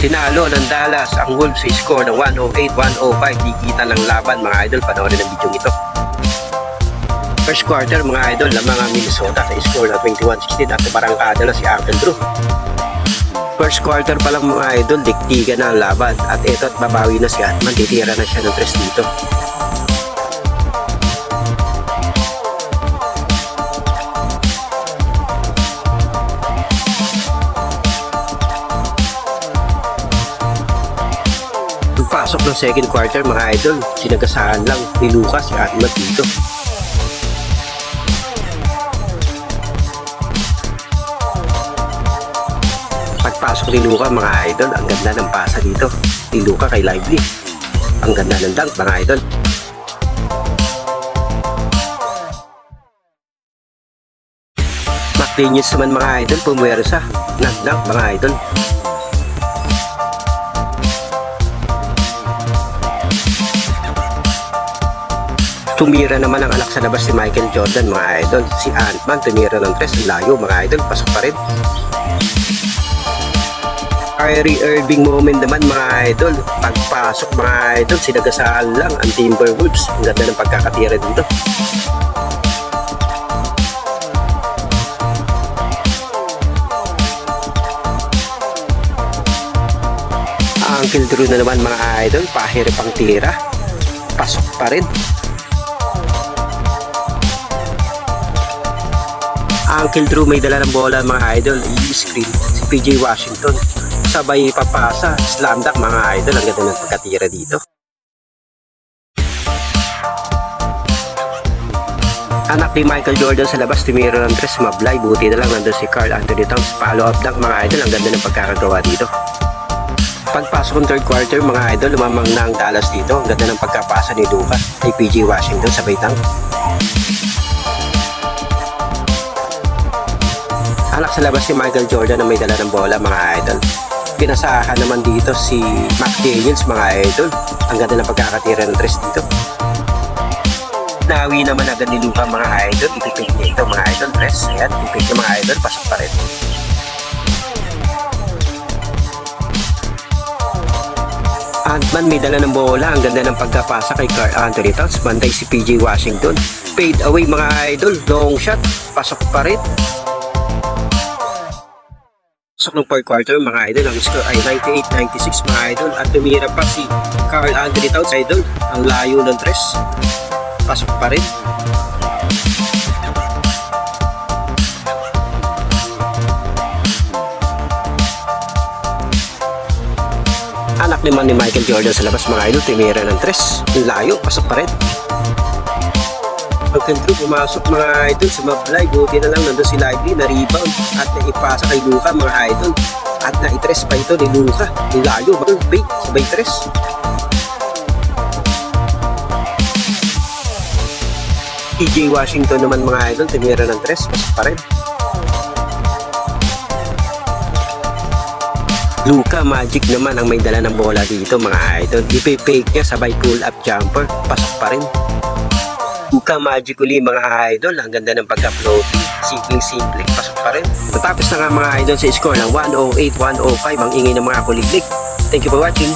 Tinalo ng Dallas ang Wolves sa score ng 108-105. Di kita ng laban mga idol, panoorin ang video ito. First quarter mga idol, lamang ang Minnesota sa score ng 21-16 at barangkada na si Uncle Drew. First quarter pa lang mga idol, diktigan na ang laban at ito at babawi na si Atman, titira na siya ng 3 dito. Pasok ng second quarter mga idol, sinagasaan lang ni Lucas si Atman dito. Pagpasok ni Luka mga idol, ang ganda ng pasa dito ni Luka kay Lively. Ang ganda ng dunk mga idol. McDaniels naman mga idol, pumuwersa nag-dunk mga idol. Tumira naman ang alak sa labas si Michael Jordan mga idol. Si Ant-Man tumira ng 3, layo mga idol, pasok pa rin. Kyrie Irving moment naman mga idol, pagpasok mga idol, sinagasaan lang ang Timberwolves. Ang ganda ng pagkakatira dito. Uncle Drew na naman mga idol, pahirap ang tira, pasok pa rin. Uncle Drew may dala ng bola mga idol, i-screen si PJ Washington, sabay papasa, slam dunk mga idol. Ang ganda ng pagkatira dito. Anak ni Michael Jordan sa labas, tumira ng 3, mablay, buti na lang nandun si Karl Anthony Towns, follow up dunk mga idol. Ang ganda ng pagkakagawa dito. Pagpasok ng third quarter mga idol, lumamang na ang Dallas dito. Ang ganda ng pagkapasa ni Luka kay PJ Washington, sabay dunk. Anak sa labas si Michael Jordan na may dala ng bola mga idol. Pinasahan naman dito si McDaniels mga idol. Ang ganda ng pagkakatira ng 3 dito. Nawi naman agad ni Luka mga idol. Ipipake niya ito mga idol, 3. Ayan, ipipake niya mga idol, pasok pa rin. Ant-Man may dala ng bola. Ang ganda ng pagkapasa kay Karl Anthony Towns. Bantay si PJ Washington. Fade away mga idol, long shot, pasok pa rin. Pasok ng fourth quarter mga idol, ang score ay 98-96 mga idol at tumira pa si Karl Anthony Towns idol. Ang layo ng 3, pasok pa rin. Anak naman ni Michael Jordan sa labas mga idol, tumira ng 3, ang layo, pasok pa rin. Pagkantro, pumasok mga idol sa mablay, buti na lang nandun si Lively na rebound at naipasa kay Luka mga idol at naitres pa ito ni Luka, nilayo, bait, sabay 3. PJ Washington naman mga idol, tumira ng 3, pasok pa rin. Luka Magic naman ang may dala ng bola dito mga idol, ipipake niya sabay pull up jumper, pasok pa rin. Luka Magic uli mga idol, ang ganda ng pagka-floating, simple, pasok pa rin. Matapos na nga mga idol sa score ng 108-105 ang ingay ng mga kuliglig. Thank you for watching.